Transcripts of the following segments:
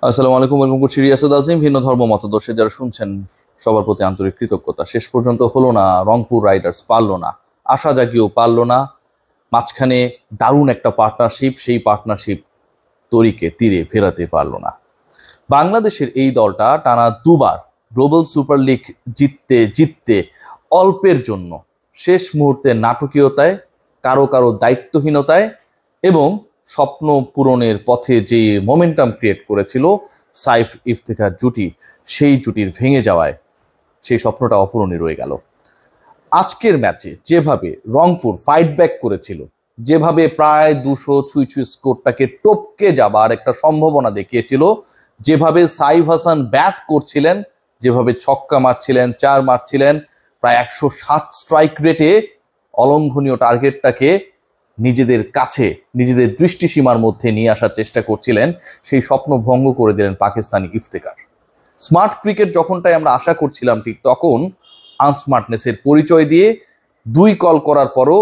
আসসালামু আলাইকুম, ওয়েলকাম করছি রিয়াসাত আজিম। ভিন্ন ধর্ম মতাদর্শে যারা শুনছেন সবার প্রতি আন্তরিক কৃতজ্ঞতা। শেষ পর্যন্ত হলো না, রংপুর রাইডার্স পারলো না, আশা জাগিয়েও পারলো না। মাঝখানে দারুণ একটা পার্টনারশিপ, সেই পার্টনারশিপ তরিকে তীরে ফেরাতে পারলো না। বাংলাদেশের এই দলটা টানা দুবার গ্লোবাল সুপার লিগ জিততে জিততে অল্পের জন্য শেষ মুহূর্তে নাটকীয়তায়, কারো কারো দায়িত্বহীনতায় এবং স্বপ্ন পূরণের পথে যে মোমেন্টাম ক্রিয়েট করেছিল সাইফ ইফতেখার জুটি, সেই জুটির ভেঙে যাওয়ায় সেই স্বপ্নটা অপূরণীয় রয়ে গেল। আজকের ম্যাচে যেভাবে রংপুর ফাইট ব্যাক করেছিল, যেভাবে প্রায় 200 ছুঁই ছুঁই স্কোরটাকে টপকে যাবার একটা সম্ভাবনা দেখিয়েছিল, যেভাবে সাইফ হাসান ব্যাট করছিলেন, যেভাবে ছক্কা মারছিলেন, চার মারছিলেন, প্রায় 160 স্ট্রাইক রেটে অলঙ্ঘনীয় টার্গেটটাকে নিজেদের কাছে, নিজেদের দৃষ্টিসীমার মধ্যে নিয়ে আসার চেষ্টা করছিলেন, সেই স্বপ্ন ভঙ্গ করে দিলেন পাকিস্তানি ইফতেখার। স্মার্ট ক্রিকেট যখনটাই আমরা আশা করছিলাম, ঠিক তখন আনস্মার্টনেসের পরিচয় দিয়ে 2 কল করার পরও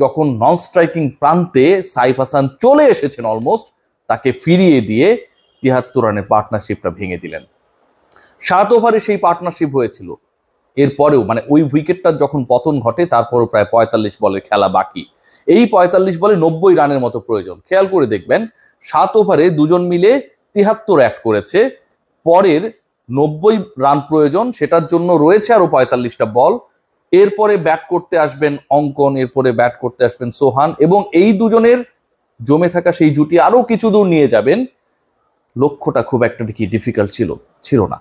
যখন নন স্ট্রাইকিং প্রান্তে সাইফ হাসান চলে এসেছেন অলমোস্ট, তাকে ফিরিয়ে দিয়ে 73 রানের পার্টনারশিপটা ভেঙে দিলেন। 7 ওভারে সেই পার্টনারশিপ হয়েছিল। এরপরেও মানে ওই উইকেটটার যখন পতন ঘটে, তারপরও প্রায় 45 বলের খেলা বাকি। এই 45 বলে 90 রানের মতো প্রয়োজন। খেয়াল করে দেখবেন, 7 ওভারে দুজন মিলে 73 অ্যাড করেছে। পরের 90 রান প্রয়োজন, সেটার জন্য রয়েছে আরো 45টা বল। এরপরে ব্যাট করতে আসবেন অঙ্কন, এরপরে ব্যাট করতে আসবেন সোহান, এবং এই দুজনের জমে থাকা সেই জুটি আরো কিছু দূর নিয়ে যাবেন। লক্ষ্যটা খুব একটা কি ডিফিকাল্ট ছিল না।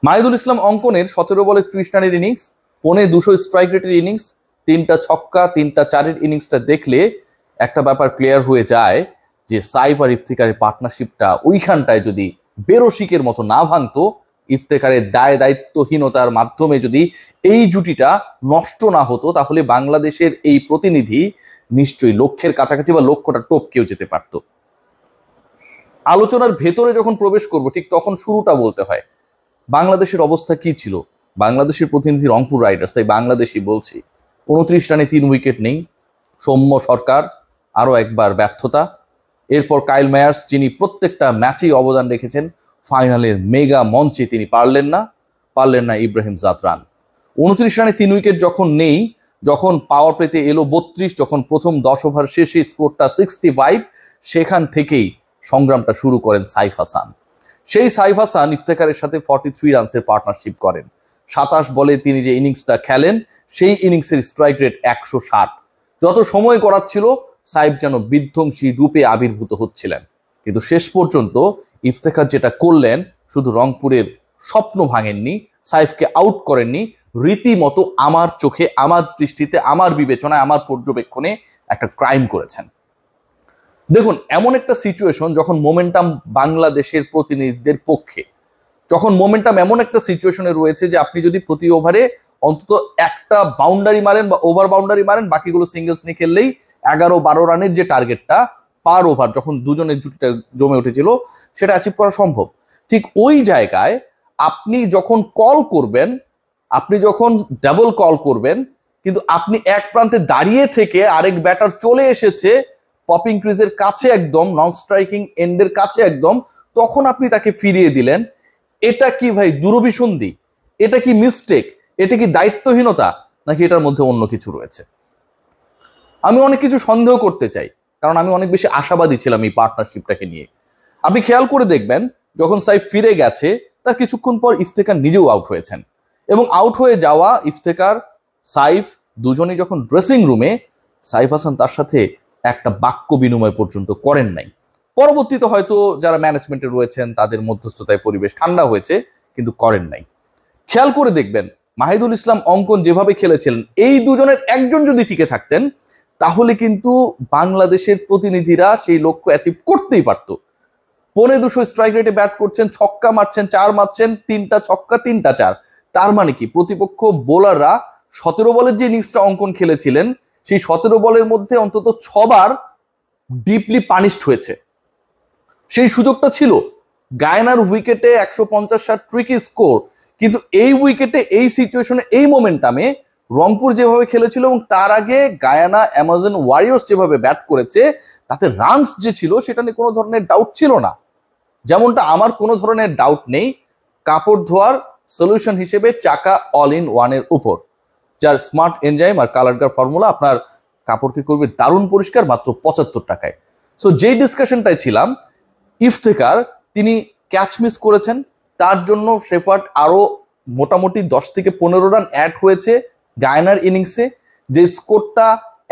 মাহিদুল ইসলাম অঙ্কনের 17 বলে 30 রানের ইনিংস, 250 স্ট্রাইক রেটের ইনিংস, 3টা ছক্কা 3টা চারের ইনিংসটা দেখলে একটা ব্যাপার ক্লিয়ার হয়ে যায় যে সাইফ আর ইফতেখারের পার্টনারশিপটা ওইখানটায় যদি বেরসিকের মতো না ভাঙতো, ইফতেখারের দায়িত্বহীনতার মাধ্যমে যদি এই জুটিটা নষ্ট না হতো, তাহলে বাংলাদেশের এই প্রতিনিধি নিশ্চয়ই লক্ষ্যের কাছাকাছি বা লক্ষ্যটা টপকেও যেতে পারত। আলোচনার ভেতরে যখন প্রবেশ করব, ঠিক তখন শুরুটা বলতে হয় বাংলাদেশের অবস্থা কি ছিল। বাংলাদেশের প্রতিনিধি রংপুর রাইডার্স, তাই বাংলাদেশই বলছি। 29 রানে 3 উইকেট নেই। সৌম্য সরকার আরো একবার ব্যর্থতা। এরপর কাইল মায়ার্স, যিনি প্রত্যেকটা ম্যাচেই অবদান রেখেছেন, ফাইনালের মেগা মঞ্চে তিনি পারলেন না ইব্রাহিম জাতরান। 29 রানে 3 উইকেট যখন নেই, যখন পাওয়ার প্লেতে এলো 32, যখন প্রথম 10 ওভার শেষে স্কোরটা 65, সেখান থেকেই সংগ্রামটা শুরু করেন সাইফ হাসান। সেই সাইফ হাসান ইফতেখারের সাথে 43 রানসের পার্টনারশিপ করেন। 27 বলে তিনি যে ইনিংসটা খেলেন, সেই ইনিংসের স্ট্রাইক রেট 160। যত সময় করাচ্ছিল, সাইফ যেন বিধ্বংসী রূপে আবির্ভূত হচ্ছিলেন। কিন্তু শেষ পর্যন্ত ইফতেখার যেটা করলেন, শুধু রংপুরের স্বপ্ন ভাঙেননি, সাইফকে আউট করেননি, রীতিমতো আমার চোখে, আমার দৃষ্টিতে, আমার বিবেচনায়, আমার পর্যবেক্ষণে একটা ক্রাইম করেছেন। দেখুন, এমন একটা সিচুয়েশন যখন মোমেন্টাম বাংলাদেশের প্রতিনিধিদের পক্ষে, যখন মোমেন্টাম এমন একটা সিচুয়েশনে রয়েছে যে আপনি যদি প্রতি ওভারে অন্তত একটা বাউন্ডারি মারেন বা ওভার বাউন্ডারি মারেন, বাকিগুলো সিঙ্গেলস নিয়ে খেললেই 11-12 রানের যে টার্গেটটা পার ওভার যখন দুজনের জুটিটা জমে উঠেছিল, সেটা অ্যাচিভ করা সম্ভব। ঠিক ওই জায়গায় আপনি যখন কল করবেন, আপনি যখন ডাবল কল করবেন, কিন্তু আপনি এক প্রান্তে দাঁড়িয়ে থেকে আরেক ব্যাটার চলে এসেছে পপিং ক্রিজের কাছে, একদম নন স্ট্রাইকিং এন্ডের কাছে একদম, তখন আপনি তাকে ফিরিয়ে দিলেন। এটা কি ভাই দুরভিসন্ধি? এটা কি মিস্টেক? এটা কি দায়িত্বহীনতা? নাকি এটার মধ্যে অন্য কিছু রয়েছে? আমি অনেক কিছু সন্দেহ করতে চাই, কারণ আমি অনেক বেশি আশাবাদী ছিলাম এই পার্টনারশিপটাকে নিয়ে। আপনি খেয়াল করে দেখবেন, যখন সাইফ ফিরে গেছে তার কিছুক্ষণ পর ইফতেখার নিজেও আউট হয়েছেন, এবং আউট হয়ে যাওয়া ইফতেখার, সাইফ দুজনেই যখন ড্রেসিং রুমে, সাইফ হাসান তার সাথে একটা বাক্য বিনিময় পর্যন্ত করেন নাই। পরবর্তীতে হয়তো যারা ম্যানেজমেন্টে রয়েছেন তাদের মধ্যস্থতায় পরিবেশ ঠান্ডা হয়েছে, কিন্তু করেন নাই। খেয়াল করে দেখবেন, মাহিদুল ইসলাম অঙ্কন যেভাবে খেলেছিলেন, এই দুজনের একজন যদি টিকে থাকতেন, তাহলে কিন্তু বাংলাদেশের প্রতিনিধিরা সেই লক্ষ্য অ্যাচিভ করতেই পারত। 250 স্ট্রাইক রেটে ব্যাট করছেন, ছক্কা মারছেন, চার মারছেন, 3টা ছক্কা 3টা চার। তার মানে কি প্রতিপক্ষ বোলাররা 17 বলের যে ইনিংসটা অঙ্কন খেলেছিলেন, সেই 17 বলের মধ্যে অন্তত 6 বার ডিপলি পানিশড হয়েছে। সেই সুযোগটা ছিল। গায়ানার উইকেটে 150-60 ট্রিকি স্কোর, কিন্তু এই উইকেটে, এই সিচুয়েশনে, এই মোমেন্টামে রংপুর যেভাবে খেলেছিল, এবং তার আগে গায়ানা অ্যামাজন ওয়ারিয়র্স যেভাবে ব্যাট করেছে, তাতে রানস যে ছিল সেটা নিয়ে কোনো ধরনের ডাউট ছিল না। যেমনটা আমার কোনো ধরনের ডাউট নেই কাপড় ধোয়ার সলিউশন হিসেবে চাকা অল ইন ওয়ানের উপর, যার স্মার্ট এনজাইম আর কালার গার্ড ফর্মুলা আপনার কাপড়কে করবে দারুণ পরিষ্কার মাত্র 75 টাকায়। সো যেই ডিসকাশনটায় ছিলাম, ইফতেখার তিনি ক্যাচ মিস করেছেন, তার জন্য শেফার্ড আরো মোটামুটি 10 থেকে 15 রান অ্যাড হয়েছে গায়নার ইনিংসে। যে স্কোরটা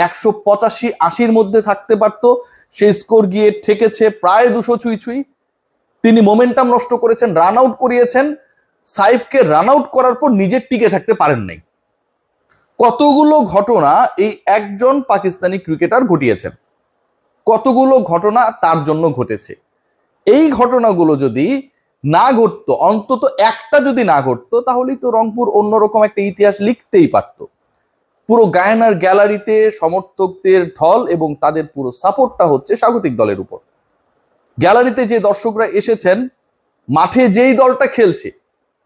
185-80-র মধ্যে থাকতে পারতো, সেই স্কোর গিয়ে ঠেকেছে প্রায় 200 ছুঁই ছুঁই। তিনি মোমেন্টাম নষ্ট করেছেন, রান আউট করিয়েছেন, সাইফকে রান আউট করার পর নিজের টিকে থাকতে পারেন নাই। কতগুলো ঘটনা এই একজন পাকিস্তানি ক্রিকেটার ঘটিয়েছেন, কতগুলো ঘটনা তার জন্য ঘটেছে। এই ঘটনাগুলো যদি না ঘটতো, অন্তত একটা যদি না ঘটতো, তাহলেই তো রংপুর অন্যরকম একটা ইতিহাস লিখতেই পারত। পুরো গায়ানার গ্যালারিতে সমর্থকদের ঢল এবং তাদের পুরো সাপোর্টটা হচ্ছে স্বাগতিক দলের উপর। গ্যালারিতে যে দর্শকরা এসেছেন, মাঠে যেই দলটা খেলছে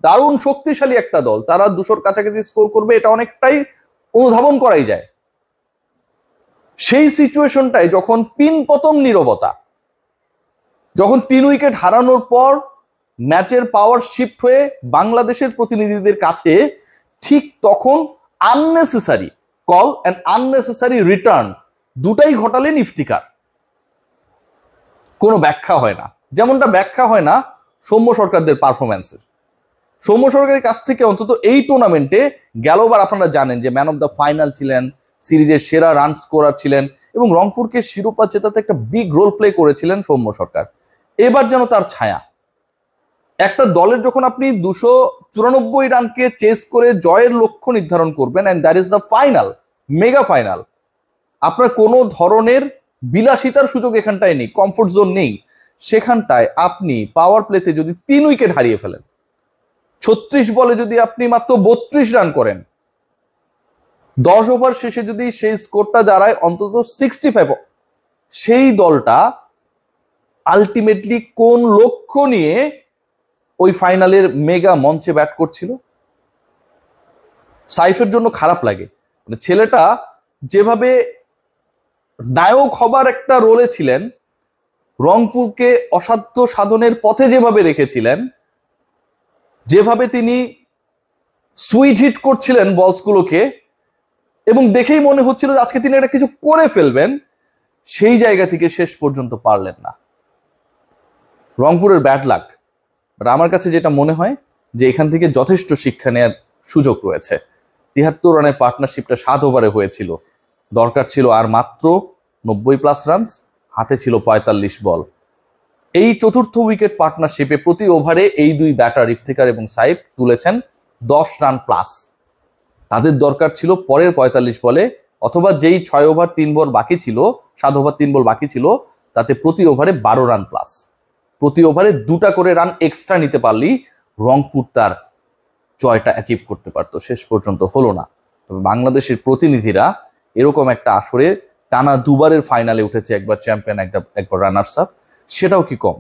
দারুণ শক্তিশালী একটা দল, তারা 200-র কাছাকাছি স্কোর করবে এটা অনেকটাই অনুধাবন করাই যায়। সেই সিচুয়েশনটায় যখন পিনপতন নীরবতা, যখন 3 উইকেট হারানোর পর ম্যাচের পাওয়ার শিফট হয়ে বাংলাদেশের প্রতিনিধিদের কাছে, ঠিক তখন unnecessary call and unnecessary return দুটাই ঘটালেন ইফতিখার। কোনো ব্যাখ্যা হয় না, যেমনটা ব্যাখ্যা হয় না সৌম্য সরকারদের পারফরম্যান্সের। সৌম্য সরকারের কাছ থেকে অন্তত এই টুর্নামেন্টে গেলবার আপনারা জানেন যে ম্যান অফ দ্য ফাইনাল ছিলেন, সিরিজের সেরা রান স্কোরার ছিলেন এবং রংপুরকে শিরোপা জেতাতে একটা বিগ রোল প্লে করেছিলেন সৌম্য সরকার। এবার যেন তার ছায়া। একটা দলের যখন আপনি 294 রানকে চেস করে জয়ের লক্ষ্য নির্ধারণ করবেন, and that is the final, mega final, আপনার কোনো ধরনের বিলাসিতার সুযোগ এখানটায় নেই, কমফোর্ট জোন নেই। সেখানটায় আপনি পাওয়ার প্লেতে যদি 3 উইকেট হারিয়ে ফেলেন, 36 বলে যদি আপনি মাত্র 32 রান করেন, 10 ওভার শেষে যদি সেই স্কোরটা দাঁড়ায় অন্তত 65, সেই দলটা আলটিমেটলি কোন লক্ষ্য নিয়ে ওই ফাইনালের মেগা মঞ্চে ব্যাট করছিল? সাইফের জন্য খারাপ লাগে, মানে ছেলেটা যেভাবে নায়ক হবার একটা রোলে ছিলেন, রংপুরকে অসাধ্য সাধনের পথে যেভাবে রেখেছিলেন, যেভাবে তিনি সুইট হিট করছিলেন বলসগুলোকে, এবং দেখেই মনে হচ্ছিল যে আজকে তিনি এটা কিছু করে ফেলবেন, সেই জায়গা থেকে শেষ পর্যন্ত পারলেন না। রংপুরের ব্যাড লাক। বাট আমার কাছে যেটা মনে হয় যে এখান থেকে যথেষ্ট শিক্ষা নেওয়ার সুযোগ রয়েছে। 73 রানের পার্টনারশিপটা 7 ওভারে হয়েছিল, দরকার ছিল আর মাত্র 90+ রানস, হাতে ছিল 45 বল। এই চতুর্থ উইকেট পার্টনারশিপে প্রতি ওভারে এই দুই ব্যাটার ইফতেখার এবং সাইফ তুলেছেন 10 রান প্লাস। তাদের দরকার ছিল পরের 45 বলে, অথবা যেই 6 ওভার 3 বল বাকি ছিল, 7 ওভার 3 বল বাকি ছিল, তাতে প্রতি ওভারে 12 রান প্লাস। প্রতি ওভারে 2টা করে রান এক্সট্রা নিতে পারলেই রংপুর তার জয়টা অ্যাচিভ করতে পারতো। শেষ পর্যন্ত হলো না। তবে বাংলাদেশের প্রতিনিধিরা এরকম একটা আসরে টানা 2বারের ফাইনালে উঠেছে, একবার চ্যাম্পিয়ন, একবার রানার্স আপ, সেটাও কি কম?